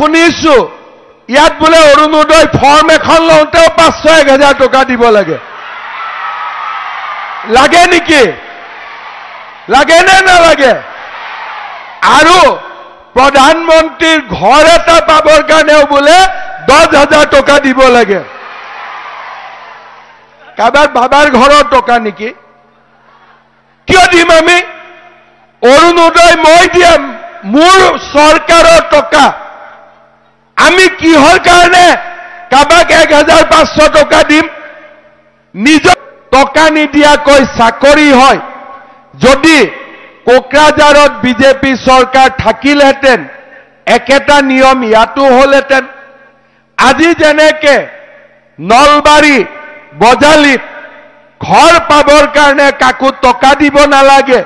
শুনিছো ইয়াত বোলে অৰুণোদয় ফৰ্ম এখন লওঁতেও 500-1000 টকা দিব লাগে লাগে নেকি লাগে নে নালাগে আৰু প্ৰধানমন্ত্ৰীৰ ঘৰ এটা পাবৰ কাৰণেও বোলে 10,000 টকা দিব লাগে কাবাৰ বাবাৰ ঘৰৰ টকা নেকি কিয় দিম আমি অৰুণোদয় মই দিম মোৰ চৰকাৰৰ টকা আমি কিহৰ কাৰণে কাবাক 1,500 টকা দিম নিজৰ টকা নিদিয়াকৈ চাকৰি হয় যদি কোকৰাঝাৰত বিজেপি চৰকাৰ থাকিলহেঁতেন একেটা নিয়ম ইয়াতো হলহেঁতেন আজি যেনেকে নলবাৰী বজালিত ঘৰ পাবৰ কাৰণে কাকো টকা দিব নালাগে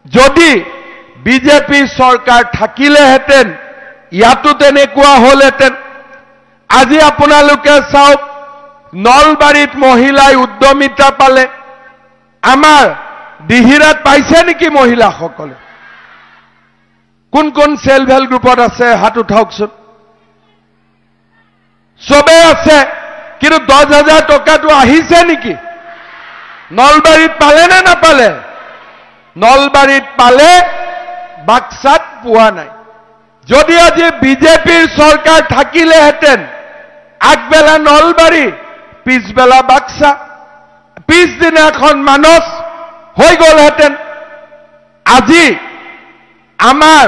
যদি বিজেপি চৰকাৰ থাকিলেহেঁতেন ইয়াতো তেনেকুৱা হলহেঁতেন আজি আপোনালোকে চাওক নলবাৰীত মহিলাই উদ্যমিতা পালে আমাৰ দিহিৰাত পাইছে নেকি মহিলাসকলে কোন কোন সেলফ হেল্প গ্ৰুপত আছে হাত উঠাওকচোন সবে আছে কিন্তু 10,000 টকাটো আহিছে নেকি নলবাৰীত পালে নে নাপালে নলবাৰীত পালে বাক্সাত পোৱা নাই যদি আজি বিজেপিৰ চৰকাৰ থাকিলেহেঁতেন আগবেলা নলবাৰী পিছবেলা বাক্সা পিছদিনাখন মানস হৈ গলহেঁতেন আজি আমাৰ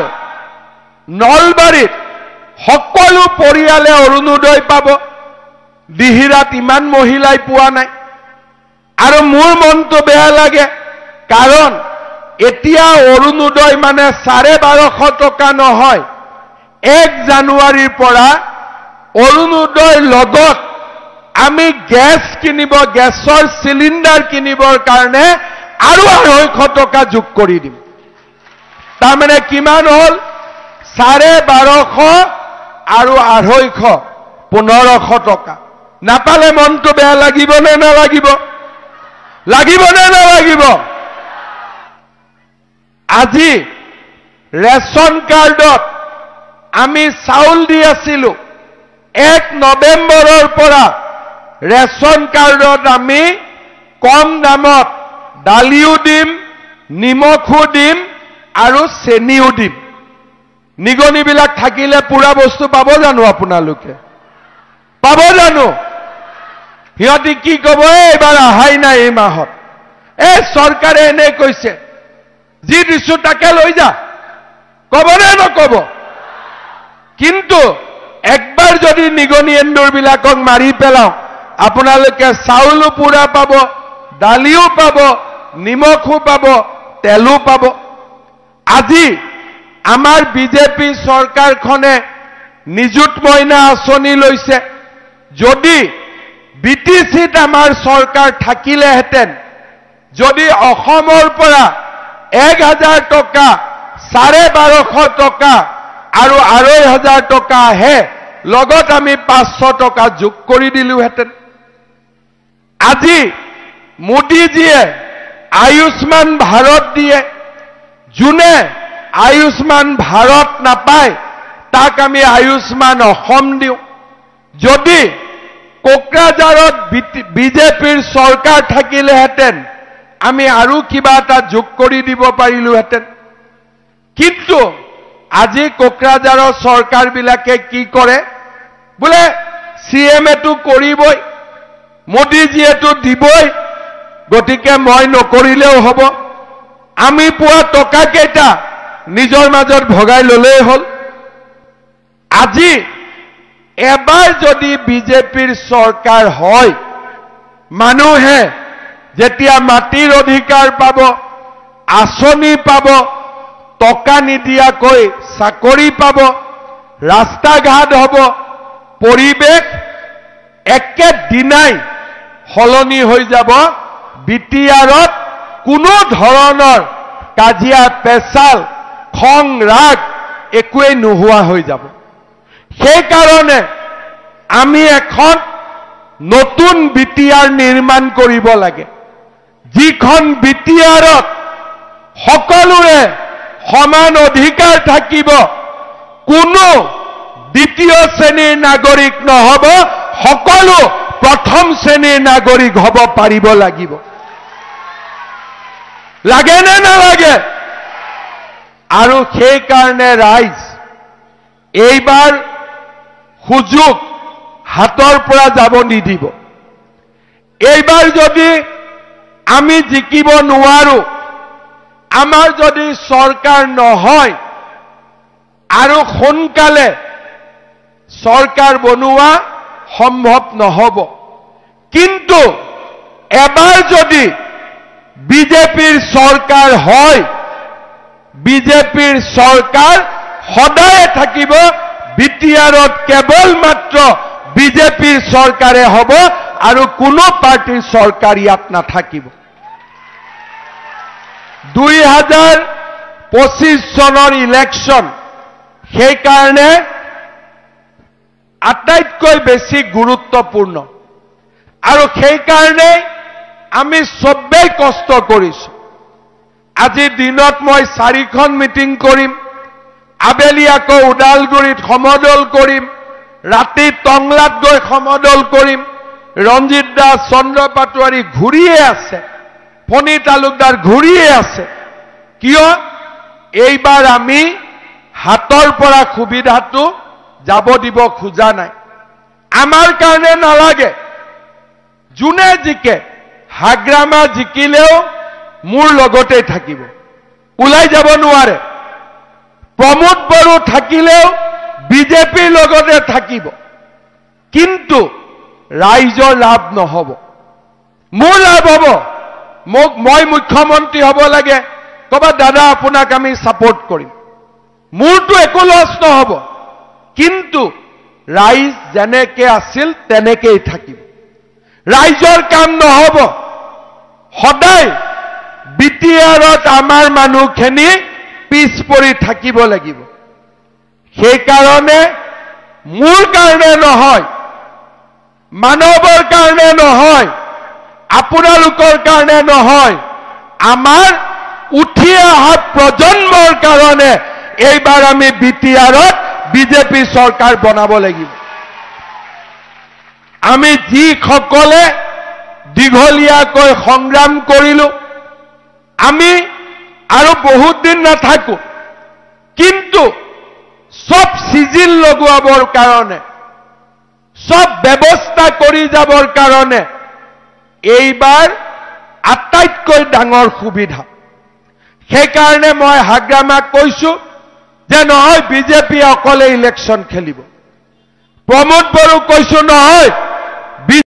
নলবাৰীত সকলো পৰিয়ালে অৰুণোদয় পাব দিহিৰাত ইমান মহিলাই পোৱা নাই আৰু মোৰ মনটো বেয়া লাগে কাৰণ এতিয়া অৰুণোদয় মানে 1250 টকা নহয় 1 জানুৱাৰীৰ পৰা অৰুণোদয় লগত আমি গ্যাস কিনিব গ্যাসৰ সিলিন্ডাৰ কিনিবৰ কাৰণে আৰু 250 টকা যোগ কৰি দিম তাৰমানে কিমান হল 1250 আৰু 250 1500 টকা নাপালে মনটো বেয়া লাগিব নে নালাগিব লাগিব নে নালাগিব আজি ৰেশন কাৰ্ডত আমি চাউল দি আছিলো 1 নৱেম্বৰৰ পৰা ৰেশন কাৰ্ডত আমি কম দামত দালিও দিম নিমখো দিম আৰু চেনিও দিম নিগনিবিলাক থাকিলে পুৰা বস্তু পাব জানো আপোনালোকে পাব জানো হিয়তি কি কব এবাৰ আহাই নাই এই মাহত এই চৰকাৰে এনে কৈছে যি দিছো তাকে লৈ যা কব নে নকব কিন্তু একবাৰ যদি নিগনি এন্দুৰবিলাকক মাৰি পেলাও আপোনালোকে চাউলো পুৰা পাব দালিও পাব নিমখো পাব তেলো পাব আজি আমাৰ বিজেপি চৰকাৰখনে নিযুত মইনা আঁচনি লৈছে যদি বিটিচিত আমাৰ চৰকাৰ থাকিলেহেঁতেন যদি অসমৰ পৰা 1,000 টকা 1250 টকা আৰু 2,500 টকা আহে লগত আমি 500 টকা যোগ কৰি দিলোহেঁতেন আজি মোদীজীয়ে আয়ুষ্মান ভাৰত দিয়ে যোনে আয়ুষ্মান ভাৰত নাপায় তাক আমি আয়ুষ্মান অসম দিওঁ যদি কোকৰাঝাৰত বিজেপিৰ চৰকাৰ থাকিলেহেঁতেন আমি আৰু কিবা এটা যোগ কৰি দিব পাৰিলোহেঁতেন কিন্তু আজি কোকৰাঝাৰৰ চৰকাৰবিলাকে কি কৰে বোলে সিএমএটো কৰিবই মোদীজীয়েটো দিবই গতিকে মই নকৰিলেও হ'ব আমি পোৱা টকা কেইটা নিজৰ মাজত ভগাই ললেই হল আজি এবাৰ যদি বিজেপিৰ চৰকাৰ হয় মানুহে যেতিয়া মাটিৰ অধিকাৰ পাব আঁচনি পাব টকা নিদিয়াকৈ চাকৰি পাব ৰাস্তা ঘাট হ'ব পৰিবেশ একেদিনাই হলনি হৈ যাব বিটিআৰত কোনো ধৰণৰ কাজিয়া পেছাল খং ৰাগ একোৱেই নোহোৱা হৈ যাব সেই কাৰণে আমি এখন নতুন বিটিআৰ নিৰ্মাণ কৰিব লাগে যিখন বিটিআৰত সকলোৰে সমান অধিকাৰ থাকিব কোনো দ্বিতীয় শ্ৰেণীৰ নাগৰিক নহব, সকলো প্ৰথম শ্ৰেণীৰ নাগৰিক হ'ব পাৰিব লাগিব। লাগে নে নালাগে? আৰু সেই কাৰণে ৰাইজ এইবাৰ সুযোগ হাতৰ পৰা যাব নিদিব। এইবাৰ যদি আমি জিকিব নোৱাৰো, আমাৰ যদি চৰকাৰ নহয় আৰু সোনকালে চৰকাৰ বনোৱা সম্ভৱ নহব। কিন্তু এবাৰ যদি বিজেপিৰ চৰকাৰ হয়, বিজেপিৰ চৰকাৰ সদায় থাকিব। বিটিআৰত কেৱল মাত্ৰ বিজেপিৰ চৰকাৰে হ'ব আৰু কোনো পাৰ্টিৰ চৰকাৰ ইয়াত নাথাকিব। 2025 চনৰ ইলেকশ্যন সেইকাৰণে আটাইতকৈ বেছি গুৰুত্বপূৰ্ণ আৰু সেইকাৰণে আমি সবেই কষ্ট কৰিছো। আজি দিনত মই 4খন মিটিং কৰিম, আবেলি আকৌ ওদালগুৰিত সমদল কৰিম, ৰাতি টংলাত গৈ সমদল কৰিম। ৰঞ্জিত দাস, চন্দ্ৰ পাটোৱাৰী ঘূৰিয়ে আছে, ফণী তালুকদাৰ ঘূৰিয়ে আছে। কিয়? এইবাৰ আমি হাতৰ পৰা সুবিধাটো যাব দিব খোজা নাই। আমাৰ কাৰণে নালাগে, যোনে জিকে, হাগ্ৰামা জিকিলেও মোৰ লগতে থাকিব, ওলাই যাব নোৱাৰে। প্ৰমোদ বড়ো থাকিলেও বিজেপিৰ লগতে থাকিব। কিন্তু ৰাইজৰ লাভ নহব, মোৰ লাভ হ'ব। মই মুখ্যমন্ত্ৰী হ'ব লাগে, কবা দাদা আপোনাক আমি সাপোৰ্ট কৰিম, মোৰতো একো লছ নহব। কিন্তু ৰাইজ যেনেকে আছিল তেনেকেই থাকিব। ৰাইজৰ কাম নহব। সদায় বিটিআৰত আমাৰ মানুহখিনি পিছ পৰি থাকিব লাগিব। সেইকাৰণে মোৰ কাৰণে নহয়, মানৱৰ কাৰণে নহয়, আপোনালোকৰ কাৰণে নহয়, আমাৰ উঠি অহা প্ৰজন্মৰ কাৰণে এইবাৰ আমি বিটিআৰত বিজেপি চৰকাৰ বনাব লাগিব। আমি যিসকলে দীঘলীয়াকৈ সংগ্ৰাম কৰিলো, আমি আৰু বহুত দিন নাথাকো, কিন্তু সব সিজিল লগোৱাবৰ কাৰণে, সব ব্যৱস্থা কৰি যাবৰ কাৰণে এইবাৰ আটাইতকৈ ডাঙৰ সুবিধা। সেইকাৰণে মই হাগ্ৰামাক কৈছো যে নহয় বিজেপি অকলে ইলেকশ্যন খেলিব। প্ৰমোদ বড়ো কৈছো নহয়